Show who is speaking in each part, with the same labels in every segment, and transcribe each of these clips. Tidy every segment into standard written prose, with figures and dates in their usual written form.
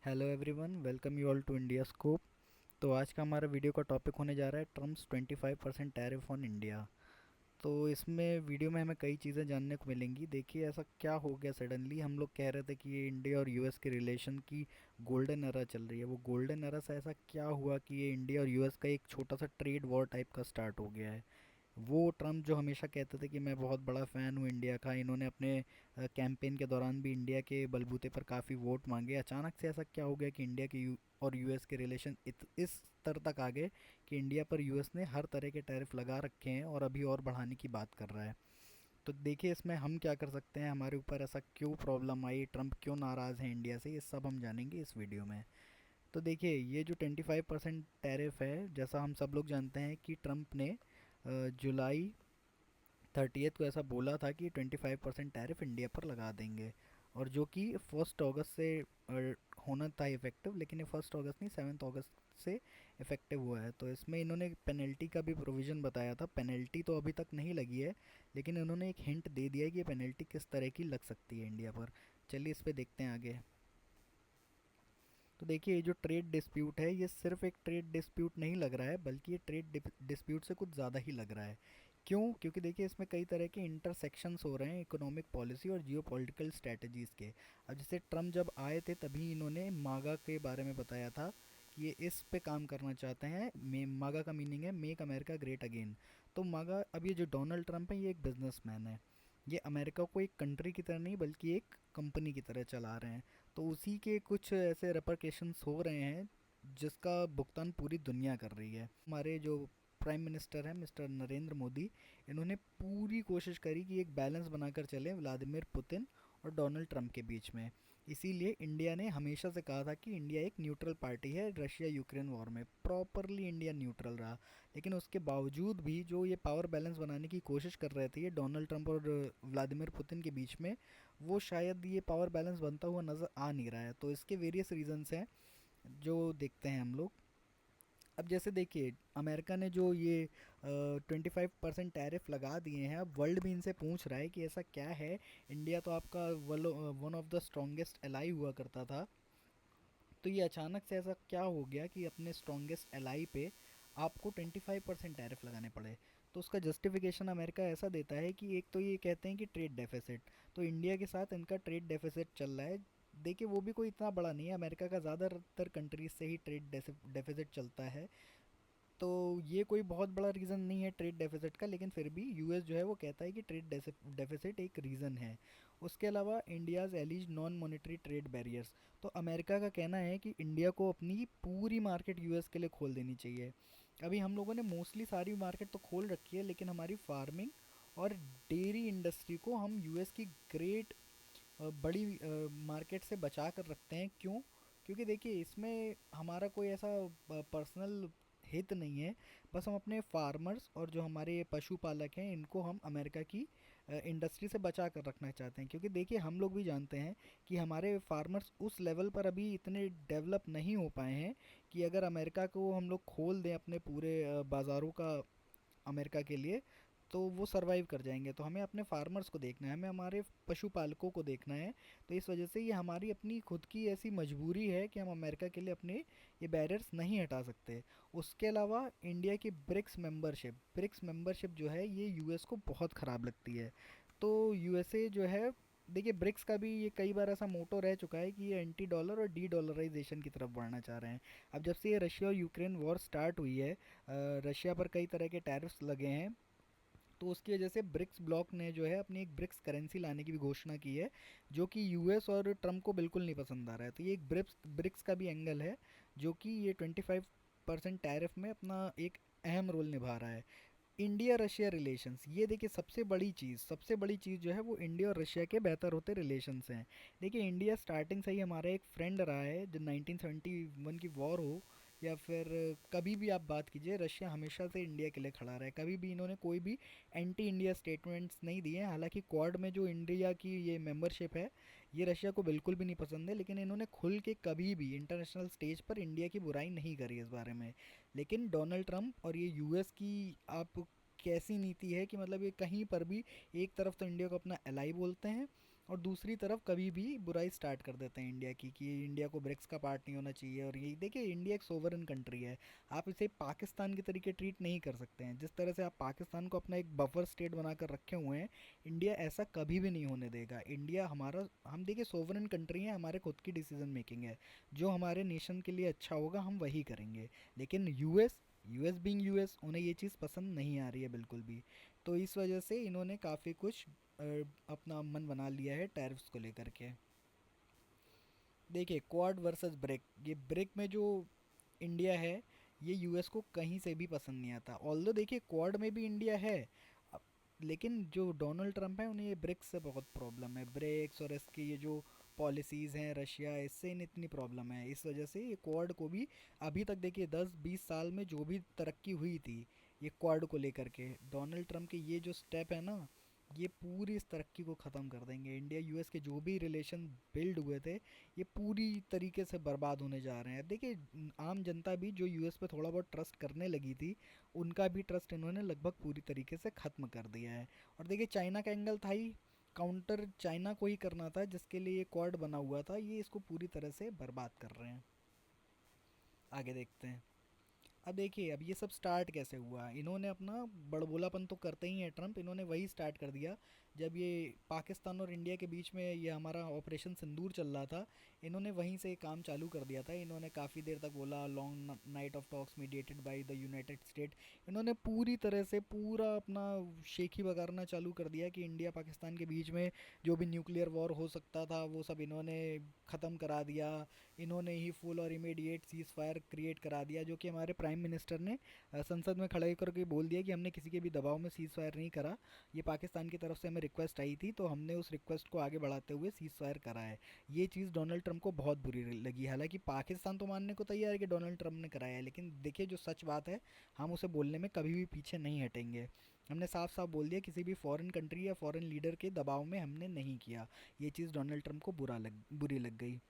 Speaker 1: Hello everyone, welcome you all to India Scope. तो आज का हमारा वीडियो का टॉपिक होने जा रहा है ट्रम्प्स 25% टैरिफ ऑन इंडिया। तो इसमें वीडियो में हमें कई चीज़ें जानने को मिलेंगी। देखिए, ऐसा क्या हो गया सडनली। हम लोग कह रहे थे कि ये इंडिया और यूएस के रिलेशन की गोल्डन एरा चल रही है। वो गोल्डन एरा से ऐसा क्या हुआ कि ये इंडिया और यूएस का एक छोटा सा ट्रेड वॉर टाइप का स्टार्ट हो गया है। वो ट्रम्प जो हमेशा कहते थे कि मैं बहुत बड़ा फ़ैन हूँ इंडिया का, इन्होंने अपने कैंपेन के दौरान भी इंडिया के बलबूते पर काफ़ी वोट मांगे। अचानक से ऐसा क्या हो गया कि इंडिया के और यूएस के रिलेशन इस स्तर तक आ गए कि इंडिया पर यूएस ने हर तरह के टैरिफ लगा रखे हैं और अभी और बढ़ाने की बात कर रहा है। तो देखिए, इसमें हम क्या कर सकते हैं, हमारे ऊपर ऐसा क्यों प्रॉब्लम आई, ट्रम्प क्यों नाराज़ है इंडिया से, ये सब हम जानेंगे इस वीडियो में। तो देखिए, ये जो 25% टैरिफ है, जैसा हम सब लोग जानते हैं कि ट्रम्प ने जुलाई 30th को ऐसा बोला था कि 25% टैरिफ इंडिया पर लगा देंगे, और जो कि 1 अगस्त से होना था इफ़ेक्टिव, लेकिन ये 1 अगस्त नहीं, 7 अगस्त से इफ़ेक्टिव हुआ है। तो इसमें इन्होंने पेनल्टी का भी प्रोविज़न बताया था। पेनल्टी तो अभी तक नहीं लगी है, लेकिन इन्होंने एक हिंट दे दिया है कि ये पेनल्टी किस तरह की लग सकती है इंडिया पर। चलिए इस पर देखते हैं आगे। तो देखिए, ये जो ट्रेड डिस्प्यूट है, ये सिर्फ एक ट्रेड डिस्प्यूट नहीं लग रहा है, बल्कि ये ट्रेड डिस्प्यूट से कुछ ज़्यादा ही लग रहा है। क्यों? क्योंकि देखिए, इसमें कई तरह के इंटरसेक्शंस हो रहे हैं इकोनॉमिक पॉलिसी और जियो पॉलिटिकल स्ट्रेटजीज़ के। अब जैसे ट्रम्प जब आए थे तभी इन्होंने मागा के बारे में बताया था कि ये इस पे काम करना चाहते हैं। मागा का मीनिंग है मेक अमेरिका ग्रेट अगेन। तो मागा, अब ये जो डोनाल्ड ट्रम्प है, ये एक बिजनेसमैन है। ये अमेरिका को एक कंट्री की तरह नहीं बल्कि एक कंपनी की तरह चला रहे हैं। तो उसी के कुछ ऐसे रेपरकेशंस हो रहे हैं जिसका भुगतान पूरी दुनिया कर रही है। हमारे जो प्राइम मिनिस्टर हैं मिस्टर नरेंद्र मोदी, इन्होंने पूरी कोशिश करी कि एक बैलेंस बनाकर चले व्लादिमीर पुतिन और डोनाल्ड ट्रंप के बीच में। इसीलिए इंडिया ने हमेशा से कहा था कि इंडिया एक न्यूट्रल पार्टी है। रशिया यूक्रेन वॉर में प्रॉपरली इंडिया न्यूट्रल रहा। लेकिन उसके बावजूद भी जो ये पावर बैलेंस बनाने की कोशिश कर रहे थे ये डोनाल्ड ट्रंप और व्लादिमीर पुतिन के बीच में, वो शायद ये पावर बैलेंस बनता हुआ नज़र आ नहीं रहा है। तो इसके वेरियस रीजंस हैं जो देखते हैं हम लोग। अब जैसे देखिए, अमेरिका ने जो ये 25% टैरिफ लगा दिए हैं, अब वर्ल्ड भी इनसे पूछ रहा है कि ऐसा क्या है। इंडिया तो आपका one of the strongest ally हुआ करता था, तो ये अचानक से ऐसा क्या हो गया कि अपने स्ट्रॉन्गेस्ट एलाई पे आपको 25% टैरिफ लगाने पड़े। तो उसका जस्टिफिकेशन अमेरिका ऐसा देता है कि एक तो ये कहते हैं कि ट्रेड डेफिसिट, तो इंडिया के साथ इनका ट्रेड डेफिसिट चल रहा है। देखिए, वो भी कोई इतना बड़ा नहीं है, अमेरिका का ज़्यादातर कंट्रीज से ही ट्रेड डेफिसिट चलता है। तो ये कोई बहुत बड़ा रीज़न नहीं है ट्रेड डेफिसिट का, लेकिन फिर भी यूएस जो है वो कहता है कि ट्रेड डेफिसिट एक रीज़न है। उसके अलावा India's alleged non monetary trade barriers, तो अमेरिका का कहना है कि इंडिया को अपनी पूरी मार्केट यूएस के लिए खोल देनी चाहिए। अभी हम लोगों ने मोस्टली सारी मार्केट तो खोल रखी है, लेकिन हमारी फार्मिंग और डेयरी इंडस्ट्री को हम यूएस की ग्रेट बड़ी मार्केट से बचा कर रखते हैं। क्यों? क्योंकि देखिए, इसमें हमारा कोई ऐसा पर्सनल हित नहीं है। बस हम अपने फार्मर्स और जो हमारे पशुपालक हैं इनको हम अमेरिका की इंडस्ट्री से बचा कर रखना चाहते हैं। क्योंकि देखिए, हम लोग भी जानते हैं कि हमारे फार्मर्स उस लेवल पर अभी इतने डेवलप नहीं हो पाए हैं कि अगर अमेरिका को हम लोग खोल दें अपने पूरे बाज़ारों का अमेरिका के लिए, तो वो सरवाइव कर जाएंगे। तो हमें अपने फार्मर्स को देखना है, हमें हमारे पशुपालकों को देखना है। तो इस वजह से ये हमारी अपनी खुद की ऐसी मजबूरी है कि हम अमेरिका के लिए अपने ये बैरियर्स नहीं हटा सकते। उसके अलावा इंडिया की ब्रिक्स मेंबरशिप जो है ये यूएस को बहुत ख़राब लगती है। तो यूएसए जो है, देखिए, ब्रिक्स का भी ये कई बार ऐसा मोटो रह चुका है कि ये एंटी डॉलर और डी डॉलराइजेशन की तरफ बढ़ना चाह रहे हैं। अब जब से ये रशिया और यूक्रेन वॉर स्टार्ट हुई है, रशिया पर कई तरह के टैरिफ्स लगे हैं, तो उसकी वजह से ब्रिक्स ब्लॉक ने जो है अपनी एक ब्रिक्स करेंसी लाने की भी घोषणा की है, जो कि यूएस और ट्रम्प को बिल्कुल नहीं पसंद आ रहा है। तो ये एक ब्रिक्स का भी एंगल है, जो कि ये 25% टैरिफ में अपना एक अहम रोल निभा रहा है। इंडिया रशिया रिलेशंस, ये देखिए, सबसे बड़ी चीज़ जो है वो इंडिया और रशिया के बेहतर होते रिलेशंस हैं। देखिए, इंडिया स्टार्टिंग से ही हमारा एक फ्रेंड रहा है। जो 1971 की वॉर हो या फिर कभी भी आप बात कीजिए, रशिया हमेशा से इंडिया के लिए खड़ा रहा है। कभी भी इन्होंने कोई भी एंटी इंडिया स्टेटमेंट्स नहीं दिए हैं। हालांकि क्वाड में जो इंडिया की ये मेंबरशिप है, ये रशिया को बिल्कुल भी नहीं पसंद है, लेकिन इन्होंने खुल के कभी भी इंटरनेशनल स्टेज पर इंडिया की बुराई नहीं करी इस बारे में। लेकिन डोनाल्ड ट्रंप और ये यूएस की आप कैसी नीति है कि मतलब ये कहीं पर भी एक तरफ तो इंडिया को अपना एलाई बोलते हैं, और दूसरी तरफ कभी भी बुराई स्टार्ट कर देते हैं इंडिया की कि इंडिया को ब्रिक्स का पार्ट नहीं होना चाहिए। और ये देखिए, इंडिया एक सोवरन कंट्री है, आप इसे पाकिस्तान के तरीके ट्रीट नहीं कर सकते हैं। जिस तरह से आप पाकिस्तान को अपना एक बफर स्टेट बनाकर रखे हुए हैं, इंडिया ऐसा कभी भी नहीं होने देगा। इंडिया हमारा, हम देखिए सोवरन कंट्री है, हमारे खुद की डिसीजन मेकिंग है, जो हमारे नेशन के लिए अच्छा होगा हम वही करेंगे। लेकिन यूएस, यूएस बीइंग यूएस, उन्हें ये चीज़ पसंद नहीं आ रही है बिल्कुल भी। तो इस वजह से इन्होंने काफ़ी कुछ अपना मन बना लिया है टैरिफ्स को लेकर के। देखिए, क्वाड वर्सेस ब्रिक, ये ब्रिक में जो इंडिया है, ये यूएस को कहीं से भी पसंद नहीं आता। ऑल्दो देखिए क्वाड में भी इंडिया है, लेकिन जो डोनाल्ड ट्रंप है उन्हें ये ब्रिक्स से बहुत प्रॉब्लम है। ब्रिक्स और इसकी ये जो पॉलिसीज़ हैं रशिया, इससे इन्हें इतनी प्रॉब्लम है। इस वजह से ये क्वाड को भी अभी तक देखिए 10-20 साल में जो भी तरक्की हुई थी ये क्वाड को लेकर के, डोनाल्ड ट्रंप के ये जो स्टेप है ना, ये पूरी इस तरक्की को ख़त्म कर देंगे। इंडिया यूएस के जो भी रिलेशन बिल्ड हुए थे, ये पूरी तरीके से बर्बाद होने जा रहे हैं। देखिए, आम जनता भी जो यूएस पे थोड़ा बहुत ट्रस्ट करने लगी थी, उनका भी ट्रस्ट इन्होंने लगभग पूरी तरीके से ख़त्म कर दिया है। और देखिए, चाइना का एंगल था ही, काउंटर चाइना को ही करना था, जिसके लिए ये क्वाड बना हुआ था, ये इसको पूरी तरह से बर्बाद कर रहे हैं। आगे देखते हैं। अब देखिए, अब ये सब स्टार्ट कैसे हुआ। इन्होंने अपना बड़बोलापन तो करते ही हैं ट्रम्प, इन्होंने वही स्टार्ट कर दिया जब ये पाकिस्तान और इंडिया के बीच में ये हमारा ऑपरेशन सिंदूर चल रहा था। इन्होंने वहीं से काम चालू कर दिया था। इन्होंने काफ़ी देर तक बोला long night of talks mediated by the United state. इन्होंने पूरी तरह से पूरा अपना शेखी बगारना चालू कर दिया कि इंडिया पाकिस्तान के बीच में जो भी न्यूक्लियर वॉर हो सकता था वो सब इन्होंने ख़त्म करा दिया। इन्होंने ही फुल और इमीडिएट सीज़ फायर क्रिएट करा दिया, जो कि हमारे प्राइम मिनिस्टर ने संसद में खड़े होकर के बोल दिया कि हमने किसी के भी दबाव में सीज़ फायर नहीं करा, ये पाकिस्तान की तरफ से हमें रिक्वेस्ट आई थी तो हमने उस रिक्वेस्ट को आगे बढ़ाते हुए सीज़ फायर करा है। ये चीज़ डोनाल्ड ट्रंप को बहुत बुरी लगी। हालांकि पाकिस्तान तो मानने को तैयार है कि डोनाल्ड ट्रंप ने कराया है, लेकिन देखिए जो सच बात है, हम उसे बोलने में कभी भी पीछे नहीं हटेंगे। हमने साफ साफ बोल दिया किसी भी फॉरेन कंट्री या फॉरेन लीडर के दबाव में हमने नहीं किया। ये चीज़ डोनाल्ड ट्रंप को बुरी लग गई।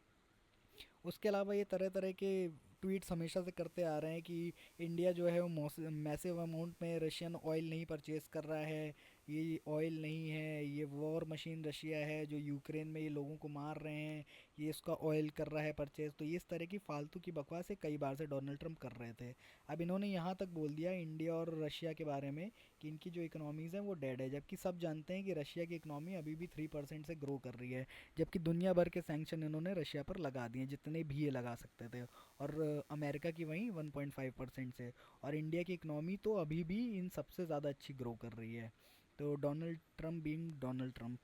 Speaker 1: उसके अलावा ये तरह तरह के ट्वीट्स हमेशा से करते आ रहे हैं कि इंडिया जो है वो मैसिव अमाउंट में रशियन ऑयल नहीं परचेज़ कर रहा है, ये ऑयल नहीं है, ये वॉर मशीन रशिया है जो यूक्रेन में ये लोगों को मार रहे हैं, ये इसका ऑयल कर रहा है परचेज़। तो ये इस तरह की फालतू की बकवास कई बार से डोनाल्ड ट्रंप कर रहे थे। अब इन्होंने यहाँ तक बोल दिया इंडिया और रशिया के बारे में कि इनकी जो इकोनॉमीज़ हैं वो डेड है, जबकि सब जानते हैं कि रशिया की इकोनॉमी अभी भी 3% से ग्रो कर रही है। जबकि दुनिया भर के सैंक्शन इन्होंने रशिया पर लगा दिए जितने भी ये लगा सकते थे, और अमेरिका की वहीं 1.5% से। और इंडिया की इकनॉमी तो अभी भी इन सबसे ज़्यादा अच्छी ग्रो कर रही है। तो Donald Trump being Donald Trump.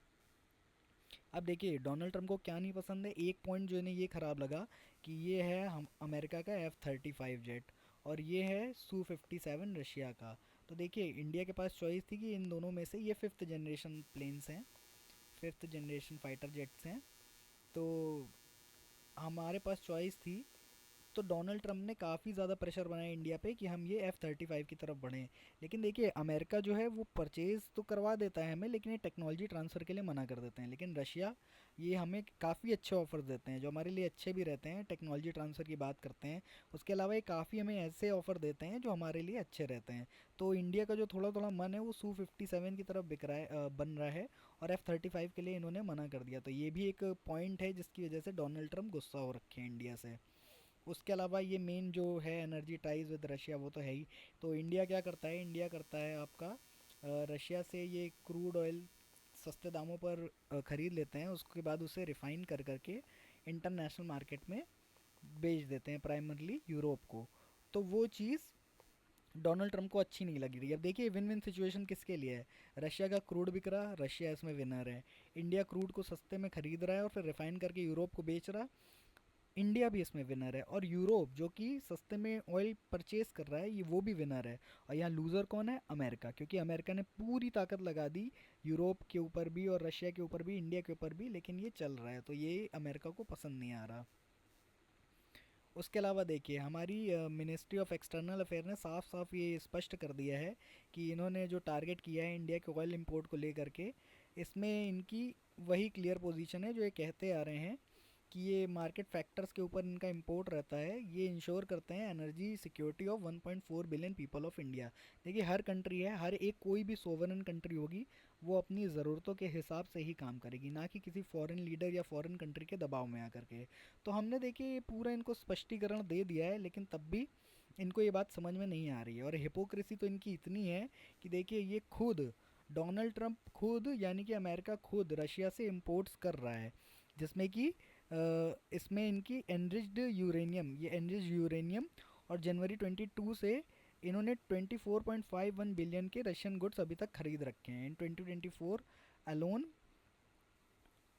Speaker 1: अब देखिए, डोनाल्ड ट्रंप को क्या नहीं पसंद है, एक पॉइंट जो इन्हें ये ख़राब लगा कि ये है हम अमेरिका का F-35 जेट, और ये है Su-57 रशिया का। तो देखिए, इंडिया के पास चॉइस थी कि इन दोनों में से ये फिफ्थ जनरेशन प्लेन्स हैं, फिफ्थ जनरेशन फाइटर जेट्स हैं। तो हमारे पास चॉइस थी। तो डोनाल्ड ट्रंप ने काफ़ी ज़्यादा प्रेशर बनाया इंडिया पे कि हम ये F-35 की तरफ बढ़ें। लेकिन देखिए, अमेरिका जो है वो परचेज़ तो करवा देता है हमें, लेकिन ये टेक्नोलॉजी ट्रांसफ़र के लिए मना कर देते हैं। लेकिन रशिया, ये हमें काफ़ी अच्छे ऑफर्स देते हैं जो हमारे लिए अच्छे भी रहते हैं, टेक्नोलॉजी ट्रांसफ़र की बात करते हैं। उसके अलावा ये काफ़ी हमें ऐसे ऑफ़र देते हैं जो हमारे लिए अच्छे रहते हैं। तो इंडिया का जो थोड़ा थोड़ा मन है वो Su-57 की तरफ बिक रहा है, बन रहा है, और F-35 के लिए इन्होंने मना कर दिया। तो ये भी एक पॉइंट है जिसकी वजह से डोनाल्ड ट्रंप गुस्सा हो रखे हैं इंडिया से। उसके अलावा ये मेन जो है एनर्जी टाइज विद रशिया, वो तो है ही। तो इंडिया क्या करता है, इंडिया करता है आपका रशिया से ये क्रूड ऑयल सस्ते दामों पर ख़रीद लेते हैं, उसके बाद उसे रिफ़ाइन कर करके इंटरनेशनल मार्केट में बेच देते हैं, प्राइमरली यूरोप को। तो वो चीज़ डोनाल्ड ट्रंप को अच्छी नहीं लगी रही। अब देखिए, विन विन सिचुएशन किसके लिए है, रशिया का क्रूड बिक रहा, रशिया इसमें विनर है, इंडिया क्रूड को सस्ते में ख़रीद रहा है और फिर रिफ़ाइन करके यूरोप को बेच रहा, इंडिया भी इसमें विनर है, और यूरोप जो कि सस्ते में ऑयल परचेज कर रहा है ये वो भी विनर है। और यहाँ लूज़र कौन है, अमेरिका, क्योंकि अमेरिका ने पूरी ताकत लगा दी यूरोप के ऊपर भी और रशिया के ऊपर भी, इंडिया के ऊपर भी, लेकिन ये चल रहा है, तो ये अमेरिका को पसंद नहीं आ रहा। उसके अलावा देखिए, हमारी मिनिस्ट्री ऑफ एक्सटर्नल अफेयर ने साफ साफ ये स्पष्ट कर दिया है कि इन्होंने जो टारगेट किया है इंडिया के ऑयल इंपोर्ट को लेकर के, इसमें इनकी वही क्लियर पोजीशन है जो ये कहते आ रहे हैं कि ये मार्केट फैक्टर्स के ऊपर इनका इंपोर्ट रहता है, ये इंश्योर करते हैं energy security of 1.4 billion people of India. देखिए हर कंट्री है, हर एक कोई भी सोवरेन कंट्री होगी वो अपनी ज़रूरतों के हिसाब से ही काम करेगी, ना कि किसी फॉरेन लीडर या फॉरेन कंट्री के दबाव में आकर के। तो हमने देखिए ये पूरा इनको स्पष्टीकरण दे दिया है, लेकिन तब भी इनको ये बात समझ में नहीं आ रही है। और हिपोक्रेसी तो इनकी इतनी है कि देखिए ये खुद डोनाल्ड ट्रंप खुद यानी कि अमेरिका खुद रशिया से इंपोर्ट्स कर रहा है, जिसमें कि इसमें इनकी एनरिच्ड यूरेनियम, ये एनरिच्ड यूरेनियम, और जनवरी 22 से इन्होंने 24.51 बिलियन के रशियन गुड्स अभी तक खरीद रखे हैं। Alone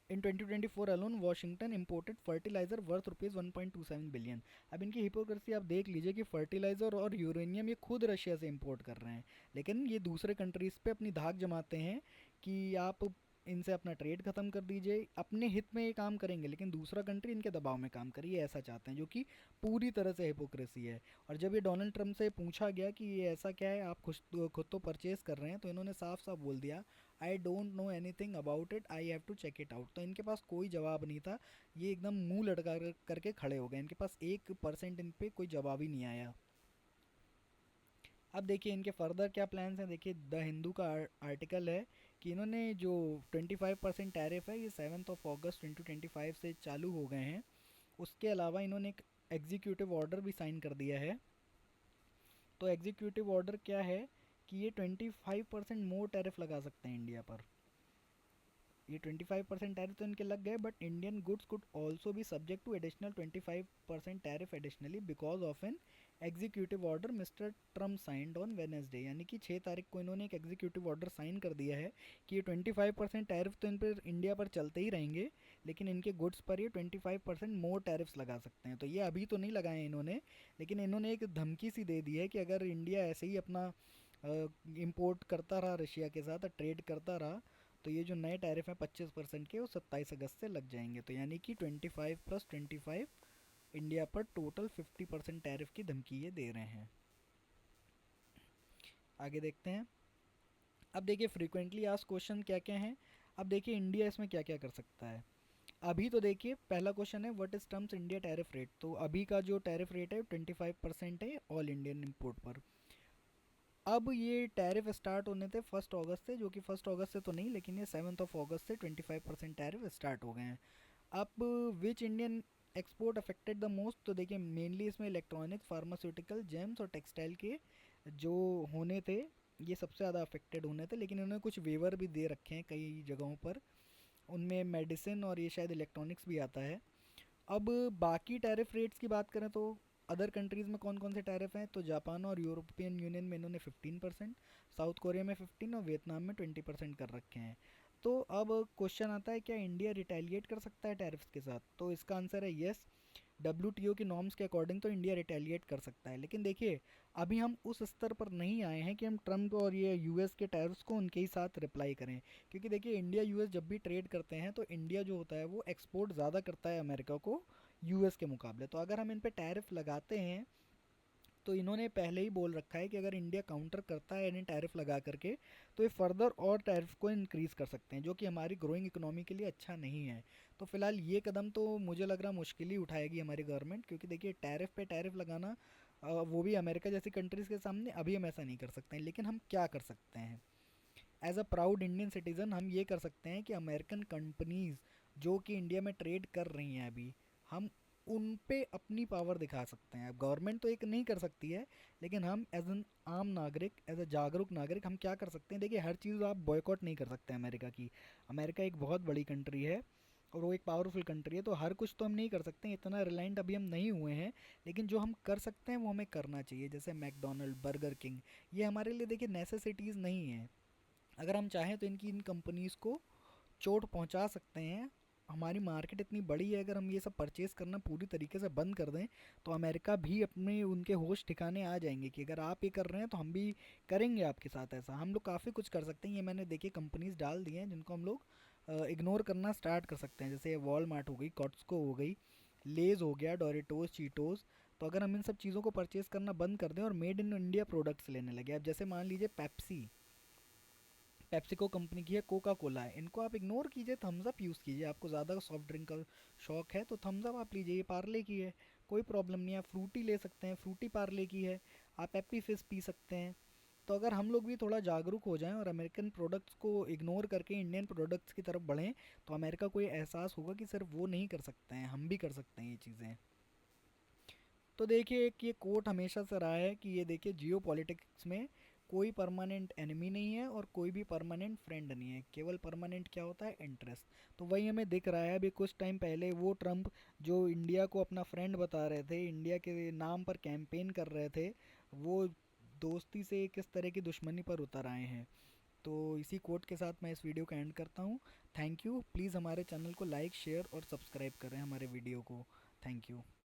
Speaker 1: in 2024 alone Washington imported fertiliser worth rupees 1.27 billion. अब इनकी हिपोक्रेसी आप देख लीजिए कि फर्टिलाइजर और यूरेनियम ये खुद रशिया से इंपोर्ट कर रहे हैं, लेकिन ये दूसरे कंट्रीज़ पे अपनी धाक जमाते हैं कि आप इनसे अपना ट्रेड ख़त्म कर दीजिए, अपने हित में ये काम करेंगे लेकिन दूसरा कंट्री इनके दबाव में काम करिए, ऐसा चाहते हैं, जो कि पूरी तरह से हिपोक्रेसी है। और जब ये डोनाल्ड ट्रंप से पूछा गया कि ये ऐसा क्या है, आप खुद तो परचेज़ कर रहे हैं, तो इन्होंने साफ साफ बोल दिया, I don't know anything about it, I have to check it out. तो इनके पास कोई जवाब नहीं था, ये एकदम मुंह लटका करके खड़े हो गए, इनके पास 1% इन पे कोई जवाब ही नहीं आया। अब देखिए इनके फर्दर क्या प्लान्स हैं। देखिए द हिंदू का आर्टिकल है कि इन्होंने जो 25% टैरिफ है ये 7 अगस्त 2025 से चालू हो गए हैं। उसके अलावा इन्होंने एक एग्जीक्यूटिव ऑर्डर भी साइन कर दिया है। तो एग्जीक्यूटिव ऑर्डर क्या है कि ये 25% मोर टैरिफ लगा सकते हैं इंडिया पर। ये 25% टैरिफ तो इनके लग गए, but Indian goods could also be subject to additional 25% tariff additionally because of an executive order Mister Trump signed on Wednesday. यानी कि 6 तारीख को इन्होंने एक एग्जीक्यूटिव ऑर्डर साइन कर दिया है कि ये 25% टैरिफ तो इन पर इंडिया पर चलते ही रहेंगे, लेकिन इनके गुड्स पर ये 25% मोर टैरिफ्स लगा सकते हैं। तो ये अभी तो नहीं लगाए इन्होंने, लेकिन इन्होंने एक धमकी सी दे दी है कि अगर इंडिया ऐसे ही अपना इंपोर्ट करता रहा रशिया के साथ, ट्रेड करता रहा, तो ये जो नए टैरिफ हैं 25% के, वो 27 अगस्त से लग जाएंगे। तो यानी कि 25+25 इंडिया पर टोटल 50% टैरिफ की धमकी ये दे रहे हैं। आगे देखते हैं। अब देखिए फ्रीक्वेंटली आस्क्ड क्वेश्चन क्या क्या हैं। अब देखिए इंडिया इसमें क्या क्या कर सकता है। अभी तो देखिए पहला क्वेश्चन है what is terms India tariff rate. तो अभी का जो टैरिफ रेट है 25% है ऑल इंडियन इंपोर्ट पर। अब ये टैरिफ स्टार्ट होने थे 1 अगस्त से, जो कि 1 अगस्त से तो नहीं, लेकिन ये 7 अगस्त से 25% टैरिफ स्टार्ट हो गए हैं। अब which Indian export affected the most. तो देखिए मेनली इसमें इलेक्ट्रॉनिक्स, फार्मास्यूटिकल, जेम्स और टेक्सटाइल के जो होने थे ये सबसे ज़्यादा अफेक्टेड होने थे, लेकिन उन्होंने कुछ वेवर भी दे रखे हैं कई जगहों पर, उनमें मेडिसिन और ये शायद इलेक्ट्रॉनिक्स भी आता है। अब बाकी टैरिफ रेट्स की बात करें तो अदर कंट्रीज़ में कौन कौन से टैरिफ हैं, तो जापान और यूरोपियन यूनियन में इन्होंने 15%, साउथ कोरिया में 15 और वियतनाम में 20% कर रखे हैं। तो अब क्वेश्चन आता है क्या इंडिया रिटेलिएट कर सकता है टैरिफ्स के साथ। तो इसका आंसर है येस। डब्ल्यूटीओ की नॉर्म्स के अकॉर्डिंग तो इंडिया रिटेलिएट कर सकता है, लेकिन देखिए अभी हम उस स्तर पर नहीं आए हैं कि हम ट्रम्प और ये यूएस के टैरिफ्स को उनके ही साथ रिप्लाई करें। क्योंकि देखिए इंडिया यूएस जब भी ट्रेड करते हैं तो इंडिया जो होता है वो एक्सपोर्ट ज़्यादा करता है अमेरिका को यूएस के मुकाबले। तो अगर हम इन पे टैरिफ लगाते हैं तो इन्होंने पहले ही बोल रखा है कि अगर इंडिया काउंटर करता है इन्हें टैरिफ लगा करके, तो ये फर्दर और टैरिफ को इंक्रीज़ कर सकते हैं, जो कि हमारी ग्रोइंग इकोनॉमी के लिए अच्छा नहीं है। तो फिलहाल ये कदम तो मुझे लग रहा मुश्किल ही उठाएगी हमारी गवर्नमेंट, क्योंकि देखिए टैरिफ पे टैरिफ लगाना वो भी अमेरिका जैसी कंट्रीज़ के सामने, अभी हम ऐसा नहीं कर सकते हैं। लेकिन हम क्या कर सकते हैं as a proud Indian citizen, हम ये कर सकते हैं कि अमेरिकन कंपनीज़ जो कि इंडिया में ट्रेड कर रही हैं अभी, हम उन पे अपनी पावर दिखा सकते हैं। अब गवर्नमेंट तो एक नहीं कर सकती है, लेकिन हम एज एन आम नागरिक, एज अ जागरूक नागरिक हम क्या कर सकते हैं। देखिए हर चीज़ आप बॉयकॉट नहीं कर सकते अमेरिका की। अमेरिका एक बहुत बड़ी कंट्री है और वो एक पावरफुल कंट्री है, तो हर कुछ तो हम नहीं कर सकते, इतना रिलायंट अभी हम नहीं हुए हैं। लेकिन जो हम कर सकते हैं वो हमें करना चाहिए, जैसे मैकडोनल्ड, बर्गर किंग, ये हमारे लिए देखिए नेसेसिटीज़ नहीं है। अगर हम चाहें तो इन कंपनीज़ को चोट पहुंचा सकते हैं। हमारी मार्केट इतनी बड़ी है, अगर हम ये सब परचेज़ करना पूरी तरीके से बंद कर दें तो अमेरिका भी अपने उनके होश ठिकाने आ जाएंगे कि अगर आप ये कर रहे हैं तो हम भी करेंगे आपके साथ ऐसा। हम लोग काफ़ी कुछ कर सकते हैं, ये मैंने देखिए कंपनीज डाल दी हैं जिनको हम लोग इग्नोर करना स्टार्ट कर सकते हैं, जैसे वॉलमार्ट हो गई, कॉट्सको हो गई, लेज़ हो गया, डोरेटोस, चीटोस। तो अगर हम इन सब चीज़ों को परचेज़ करना बंद कर दें और मेड इन इंडिया प्रोडक्ट्स लेने लगे, अब जैसे मान लीजिए पेप्सी, पेप्सिको कंपनी की है, कोका कोला है, इनको आप इग्नोर कीजिए, थम्स अप यूज़ कीजिए। आपको ज़्यादा सॉफ्ट ड्रिंक का शौक है तो थम्स अप आप लीजिए, ये पार्ले की है, कोई प्रॉब्लम नहीं है। आप फ्रूटी ले सकते हैं, फ्रूटी पार्ले की है। आप एप्पी फिज़ पी सकते हैं। तो अगर हम लोग भी थोड़ा जागरूक हो जाएं और अमेरिकन प्रोडक्ट्स को इग्नोर करके इंडियन प्रोडक्ट्स की तरफ बढ़ें, तो अमेरिका को ये एहसास होगा कि सिर्फ वो नहीं कर सकते हैं, हम भी कर सकते हैं ये चीज़ें। तो देखिए, एक ये कोट हमेशा से रहा है कि ये देखिए, जियो पॉलिटिक्स में कोई परमानेंट एनिमी नहीं है और कोई भी परमानेंट फ्रेंड नहीं है, केवल परमानेंट क्या होता है, इंटरेस्ट। तो वही हमें दिख रहा है। अभी कुछ टाइम पहले वो ट्रम्प जो इंडिया को अपना फ्रेंड बता रहे थे, इंडिया के नाम पर कैंपेन कर रहे थे, वो दोस्ती से किस तरह की दुश्मनी पर उतर आए हैं। तो इसी कोट के साथ मैं इस वीडियो का एंड करता हूँ। Thank you. प्लीज़ हमारे चैनल को लाइक, शेयर और सब्सक्राइब करें हमारे वीडियो को। Thank you.